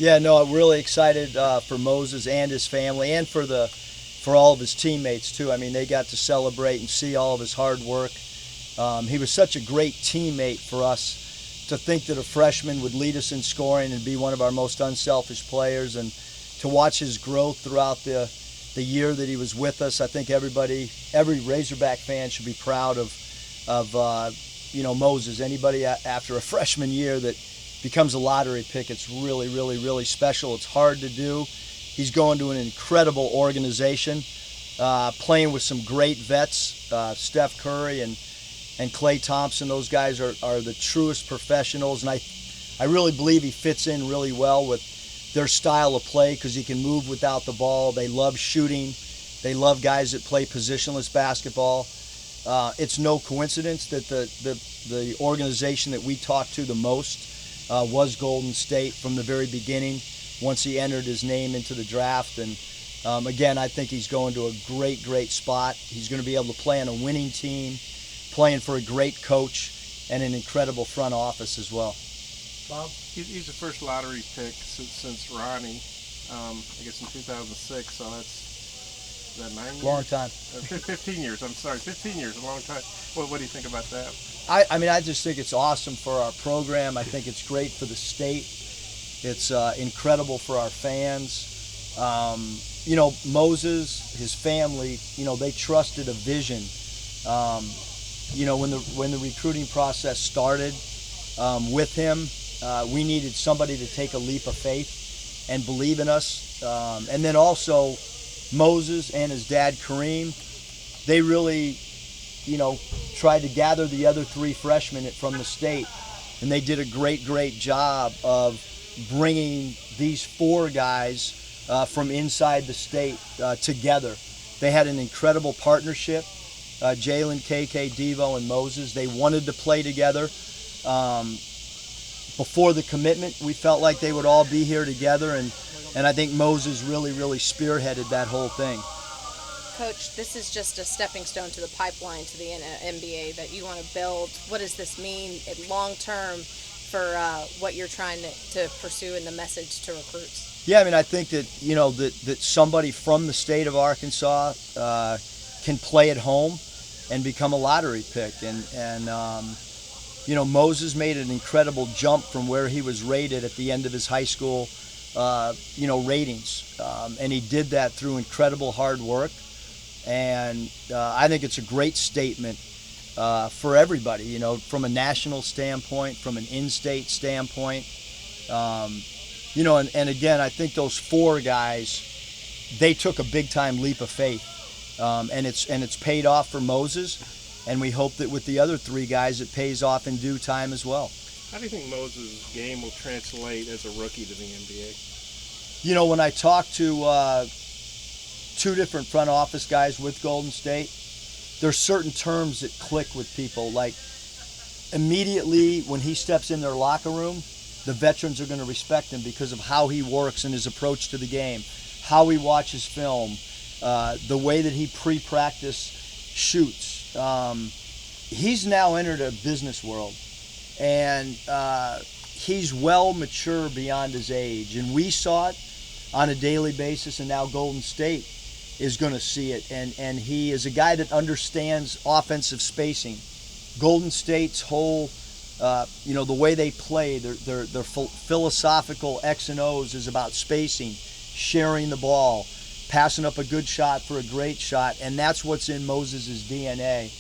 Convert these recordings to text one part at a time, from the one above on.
Yeah, no, I'm really excited for Moses and his family, and for all of his teammates too. I mean, they got to celebrate and see all of his hard work. He was such a great teammate for us. To think that a freshman would lead us in scoring and be one of our most unselfish players, and to watch his growth throughout the year that he was with us, I think every Razorback fan should be proud of Moses. Anybody after a freshman year that becomes a lottery pick, it's really, really, really special. It's hard to do. He's going to an incredible organization, playing with some great vets, Steph Curry and Klay Thompson. Those guys are the truest professionals, and I really believe he fits in really well with their style of play because he can move without the ball. They love shooting. They love guys that play positionless basketball. It's no coincidence that the organization that we talked to the most was Golden State from the very beginning, once he entered his name into the draft. And again, I think he's going to a great, great spot. He's going to be able to play on a winning team, playing for a great coach and an incredible front office as well. Bob? He's the first lottery pick since Ronnie, I guess in 2006, so that's that 9 years? Long time. 15 years, I'm sorry, 15 years, a long time. What do you think about that? I mean, I just think it's awesome for our program. I think it's great for the state. It's incredible for our fans. Moses, his family, they trusted a vision. When the recruiting process started with him, we needed somebody to take a leap of faith and believe in us. And then also Moses and his dad Kareem, they really, tried to gather the other three freshmen from the state, and they did a great, great job of bringing these four guys from inside the state together. They had an incredible partnership. Jalen, KK, Devo, and Moses, they wanted to play together. Before the commitment, we felt like they would all be here together, and I think Moses really, really spearheaded that whole thing. Coach, this is just a stepping stone to the pipeline to the NBA that you want to build. What does this mean long term for what you're trying to pursue in the message to recruits? Yeah, I mean, I think that that somebody from the state of Arkansas can play at home and become a lottery pick, and Moses made an incredible jump from where he was rated at the end of his high school ratings, and he did that through incredible hard work. And I think it's a great statement for everybody, from a national standpoint, from an in-state standpoint. And again, I think those four guys, they took a big-time leap of faith, and it's paid off for Moses, and we hope that with the other three guys, it pays off in due time as well. How do you think Moses' game will translate as a rookie to the NBA? When I talk to two different front office guys with Golden State, there's certain terms that click with people. Like, immediately when he steps in their locker room, the veterans are going to respect him because of how he works and his approach to the game, how he watches film, the way that he pre-practice shoots. He's now entered a business world, and he's well mature beyond his age, and we saw it on a daily basis, and now Golden State is going to see it, and he is a guy that understands offensive spacing. Golden State's whole, the way they play, their philosophical X and O's is about spacing, sharing the ball, passing up a good shot for a great shot, and that's what's in Moses' DNA.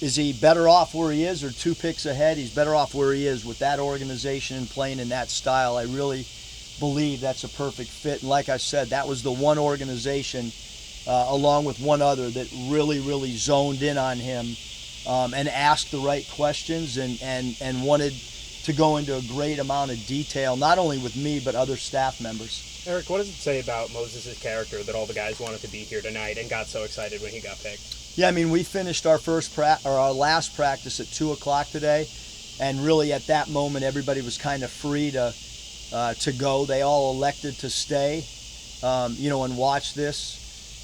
Is he better off where he is or two picks ahead? He's better off where he is with that organization and playing in that style. I really believe that's a perfect fit, and like I said, that was the one organization along with one other that really, really zoned in on him and asked the right questions and wanted to go into a great amount of detail, not only with me but other staff members. Eric, what does it say about Moses' character that all the guys wanted to be here tonight and got so excited when he got picked? Yeah, I mean, we finished our our last practice at 2:00 today, and really at that moment everybody was kind of free to go. They all elected to stay, and watch this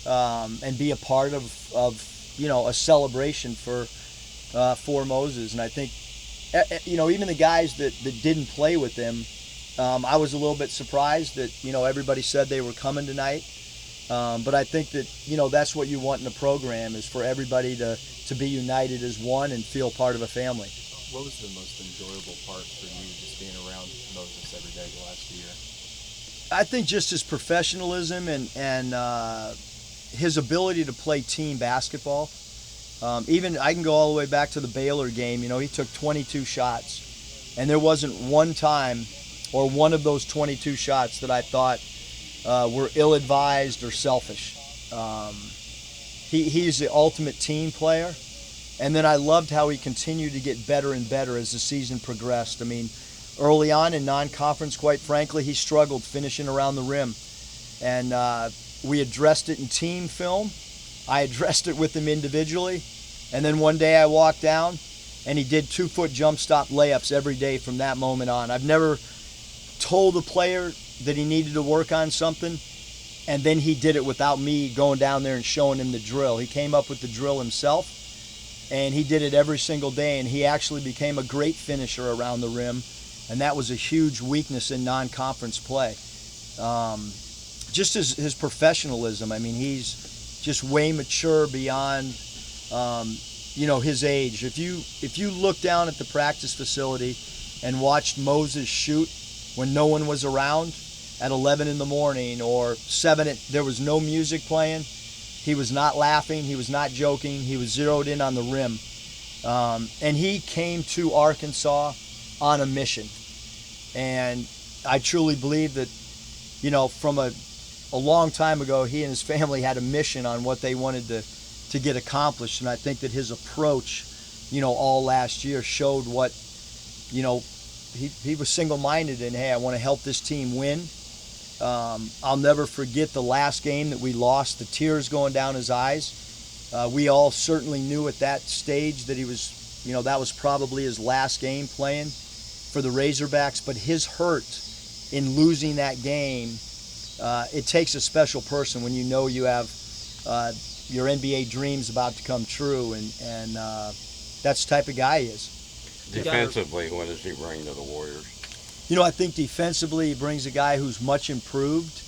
and be a part of a celebration for Moses. And I think, even the guys that didn't play with him, I was a little bit surprised that, everybody said they were coming tonight. But I think that, that's what you want in a program, is for everybody to be united as one and feel part of a family. What was the most enjoyable part for you just being around Moses every day the last year? I think just his professionalism and his ability to play team basketball. Even I can go all the way back to the Baylor game. He took 22 shots, and there wasn't one time or one of those 22 shots that I thought were ill-advised or selfish. He's the ultimate team player. And then I loved how he continued to get better and better as the season progressed. I mean, early on in non-conference, quite frankly, he struggled finishing around the rim. And we addressed it in team film. I addressed it with him individually. And then one day I walked down, and he did 2-foot jump stop layups every day from that moment on. I've never told a player that he needed to work on something, and then he did it without me going down there and showing him the drill. He came up with the drill himself, and he did it every single day, and he actually became a great finisher around the rim, and that was a huge weakness in non-conference play. Just his professionalism. I mean, he's just way mature beyond, his age. If you look down at the practice facility and watched Moses shoot when no one was around at 11 in the morning or 7, there was no music playing. He was not laughing. He was not joking. He was zeroed in on the rim. And he came to Arkansas on a mission. And I truly believe that, from a long time ago, he and his family had a mission on what they wanted to get accomplished. And I think that his approach, all last year showed what, he was single-minded in, hey, I want to help this team win. I'll never forget the last game that we lost, the tears going down his eyes. We all certainly knew at that stage that he was, that was probably his last game playing for the Razorbacks, but his hurt in losing that game, it takes a special person when you have your NBA dreams about to come true, and that's the type of guy he is. Defensively, what does he bring to the Warriors? I think defensively he brings a guy who's much improved,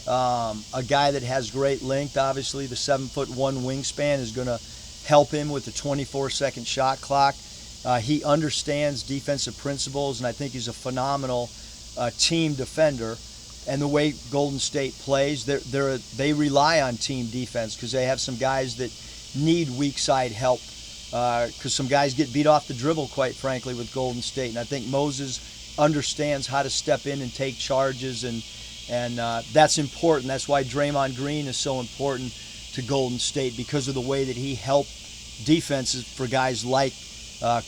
a guy that has great length. Obviously, the 7'1" wingspan is going to help him with the 24-second shot clock. He understands defensive principles, and I think he's a phenomenal team defender. And the way Golden State plays, they rely on team defense because they have some guys that need weak side help. Because some guys get beat off the dribble, quite frankly, with Golden State. And I think Moses understands how to step in and take charges, and that's important. That's why Draymond Green is so important to Golden State, because of the way that he helped defenses for guys like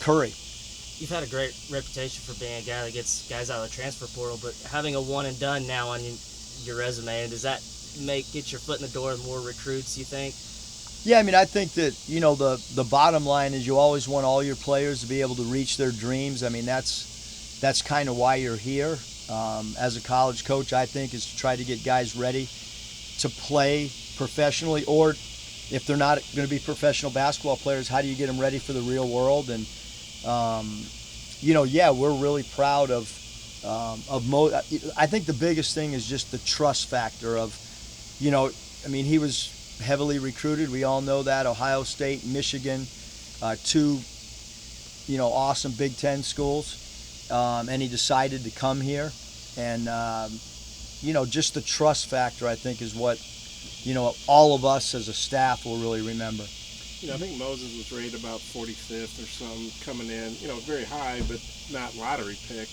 Curry. You've had a great reputation for being a guy that gets guys out of the transfer portal, but having a one and done now on your resume, does that get your foot in the door with more recruits, you think? Yeah, I mean, I think that, the bottom line is you always want all your players to be able to reach their dreams. I mean, that's kind of why you're here. As a college coach, I think, is to try to get guys ready to play professionally, or if they're not going to be professional basketball players, how do you get them ready for the real world? And, we're really proud of Mo. I think the biggest thing is just the trust factor of, he was heavily recruited. We all know that. Ohio State, Michigan, two, awesome Big Ten schools. And he decided to come here. And, just the trust factor, I think, is what, all of us as a staff will really remember. I think Moses was rated about 45th or something coming in, very high, but not lottery pick.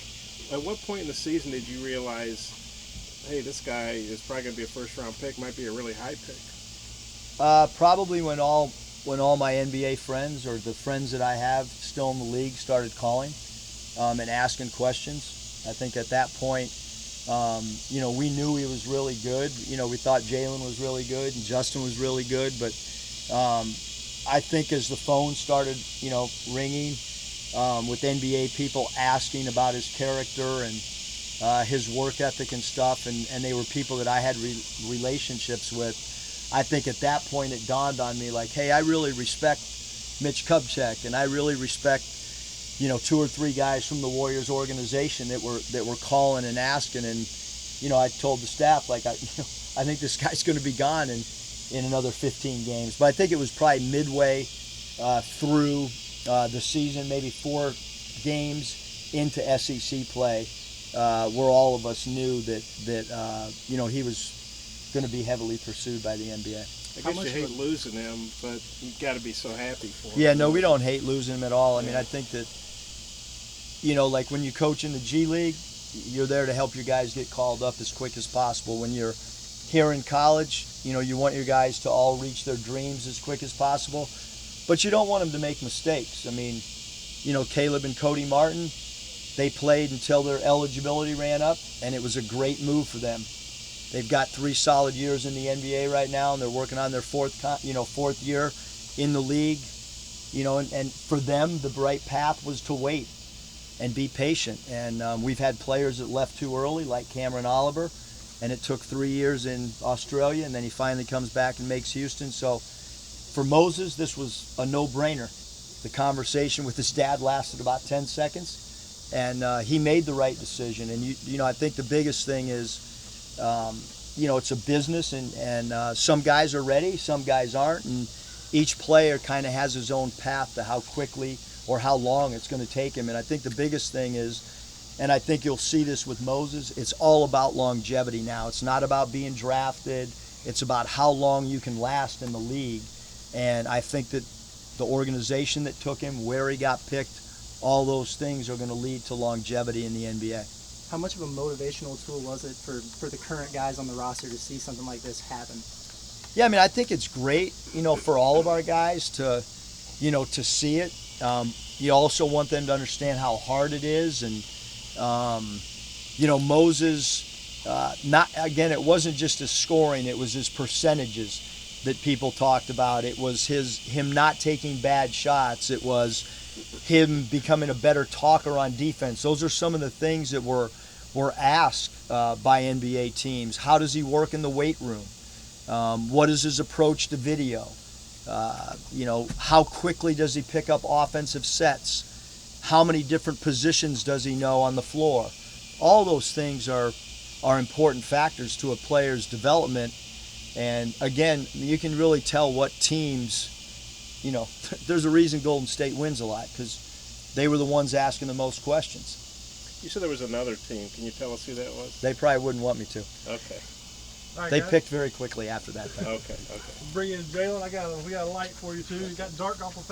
At what point in the season did you realize, hey, this guy is probably going to be a first-round pick, might be a really high pick? Probably when all my NBA friends, or the friends that I have still in the league, started calling and asking questions. I think at that point, we knew he was really good. We thought Jalen was really good and Justin was really good, but I think as the phone started, ringing with NBA people asking about his character and his work ethic and stuff, and they were people that I had relationships with, I think at that point it dawned on me like, hey, I really respect Mitch Kupchak, and I really respect, 2 or 3 guys from the Warriors organization that were calling and asking, and I told the staff, like, I think this guy's going to be gone in another 15 games. But I think it was probably midway through the season, maybe 4 games into SEC play, where all of us knew that he was going to be heavily pursued by the NBA. I guess you hate losing him, but you got to be so happy for him. Yeah, no, we don't hate losing him at all. I mean, I think that, like when you coach in the G League, you're there to help your guys get called up as quick as possible. When you're here in college, you want your guys to all reach their dreams as quick as possible, but you don't want them to make mistakes. I mean, Caleb and Cody Martin, they played until their eligibility ran up, and it was a great move for them. They've got 3 solid years in the NBA right now, and they're working on their fourth year in the league. And for them, the bright path was to wait and be patient. And we've had players that left too early, like Cameron Oliver, and it took 3 years in Australia, and then he finally comes back and makes Houston. So for Moses, this was a no-brainer. The conversation with his dad lasted about 10 seconds, and he made the right decision. And I think the biggest thing is, it's a business, and some guys are ready, some guys aren't, and each player kind of has his own path to how quickly or how long it's going to take him. And I think the biggest thing is, and I think you'll see this with Moses, it's all about longevity now. It's not about being drafted. It's about how long you can last in the league. And I think that the organization that took him, where he got picked, all those things are going to lead to longevity in the NBA. How much of a motivational tool was it for the current guys on the roster to see something like this happen? Yeah, I mean, I think it's great, for all of our guys to see it. You also want them to understand how hard it is. And, Moses, it wasn't just his scoring, it was his percentages that people talked about. It was him not taking bad shots. It was him becoming a better talker on defense. Those are some of the things that were asked by NBA teams. How does he work in the weight room? What is his approach to video? How quickly does he pick up offensive sets? How many different positions does he know on the floor? All those things are important factors to a player's development. And again, you can really tell what teams, there's a reason Golden State wins a lot, because they were the ones asking the most questions. You said there was another team. Can you tell us who that was? They probably wouldn't want me to. Okay. All right, They guys. picked very quickly after that. Okay. Bring in Jalen. We got a light for you too. It got dark awful fast.